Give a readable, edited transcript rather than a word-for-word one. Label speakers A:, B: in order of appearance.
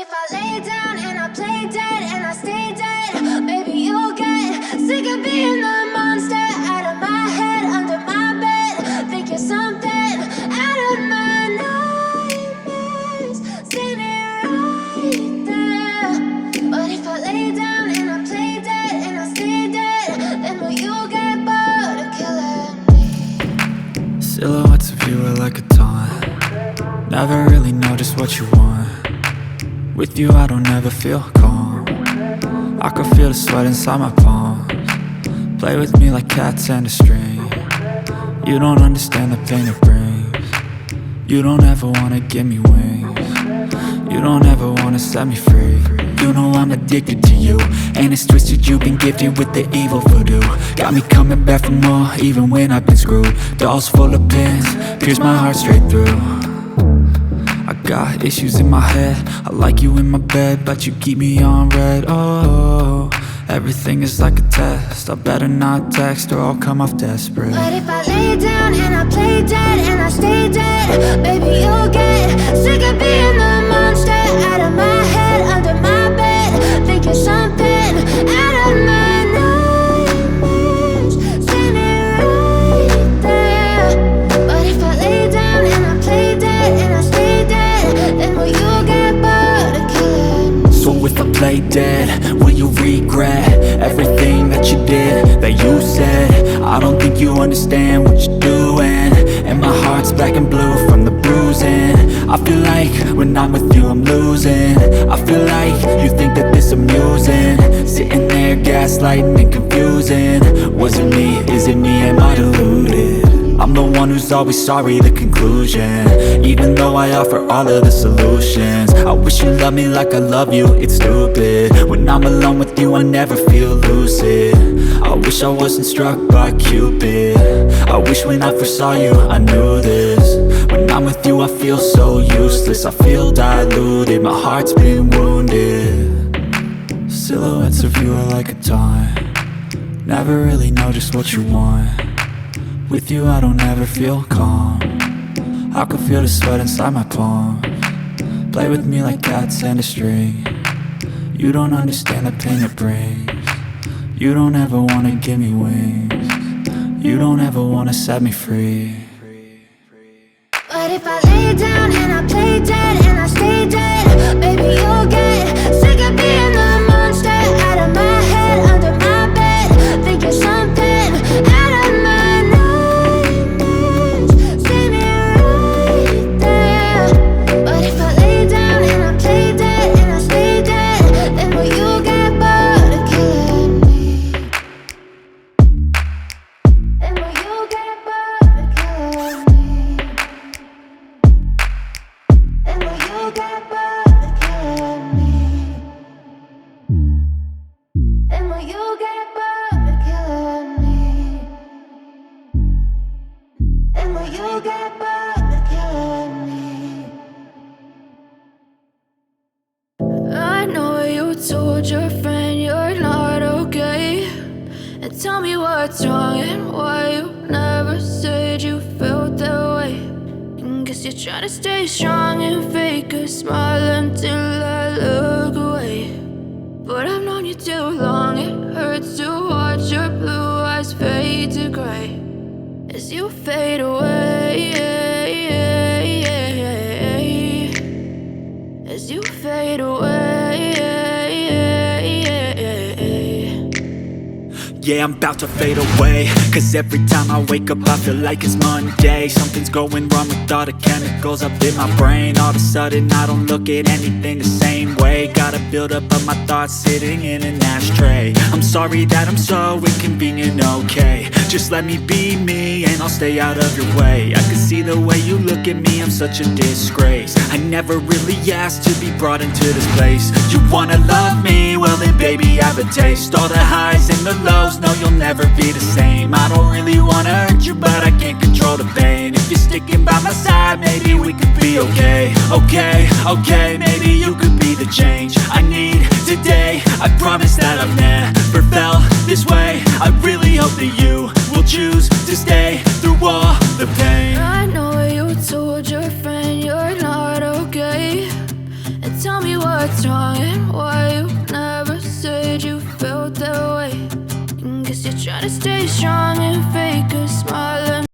A: if I lay down and I play dead and I stay dead, maybe you'll get sick of being the monster out of my head, under my bed. Think you're something out of my nightmares, standing right there. But if I lay down and I play dead and I stay dead, then will you get bored of killing me?
B: Silhouettes of you are like a taunt. Never really know just what you want. With you I don't ever feel calm. I can feel the sweat inside my palms. Play with me like cats and a string. You don't understand the pain it brings. You don't ever wanna give me wings. You don't ever wanna set me free. You know I'm addicted to you, and it's twisted, you've been gifted with the evil voodoo. Got me coming back for more, even when I've been screwed. Dolls full of pins, pierce my heart straight through. I got issues in my head, I like you in my bed, but you keep me on red. Oh, everything is like a test. I better not text or I'll come off desperate.
A: But if I lay down and I play dead and I stay dead, baby you'll get sick of being the monster out of my head, under my bed. Think you're something out of my nightmares, standing right there. But if I lay down and I play dead and I stay dead, then will you get bored of killing me?
B: So if I play dead, will you regret everything that you did, that you said? I don't think you understand what you're doing, and my heart's black and blue from the bruising. I feel like when I'm with you I'm losing. I feel like you think that this amusing, sitting there gaslighting and confusing. Was it me? Is it me? Am I deluded? I'm the one who's always sorry, the conclusion, even though I offer all of the solutions. I wish you loved me like I love you, it's stupid. When I'm alone with you I never feel lucid. I wish I wasn't struck by Cupid. I wish when I first saw you I knew this. When I'm with you I feel so useless, I feel diluted, my heart's been wounded. Silhouettes of you are like a taunt. Never really know just what you want. With you I don't ever feel calm. I can feel the sweat inside my palms. Play with me like cats and a string. You don't understand the pain it brings. You don't ever wanna give me wings. You don't ever wanna set me free.
A: But if I lay down and I play dead and I stay dead, baby you'll get sick of being the monster out of my head, under my bed. Think you're something out of my nightmares, standing right there. But if I lay down and I play dead and I stay dead, then will you get bored of killing me? Then will you get bored of killing me? Then will you get bored of killing me? Then will you get bored of killing me? Then will you get bored of killing me? I know you told your friend you're not okay, and tell me what's wrong and why you never said you felt that way. And guess you're trying to stay strong and fake a smile until I look away. But I've known you too long, it hurts to watch your blue eyes fade to gray as you fade away, as you fade away.
B: Yeah, I'm about to fade away, cause every time I wake up I feel like it's Monday. Something's going wrong with all the chemicals up in my brain. All of a sudden I don't look at anything the same way. Gotta build up of my thoughts sitting in an ashtray. I'm sorry that I'm so inconvenient, okay. Just let me be me and I'll stay out of your way. I can see the way you look at me, I'm such a disgrace. I never really asked to be brought into this place. You wanna love me? Well then baby I have a taste. All the highs and the lows, no you'll never be the same. I don't really wanna hurt you but I can't control the pain. If you're sticking by my side maybe we could be okay. Okay, maybe you could be the change I need today. I promise that I've never felt this way. I really hope that you will choose to stay through all the pain.
A: I know you told your friend you're not okay, and tell me what's wrong and why you never said you felt that way. Guess you're trying to stay strong and fake a smile.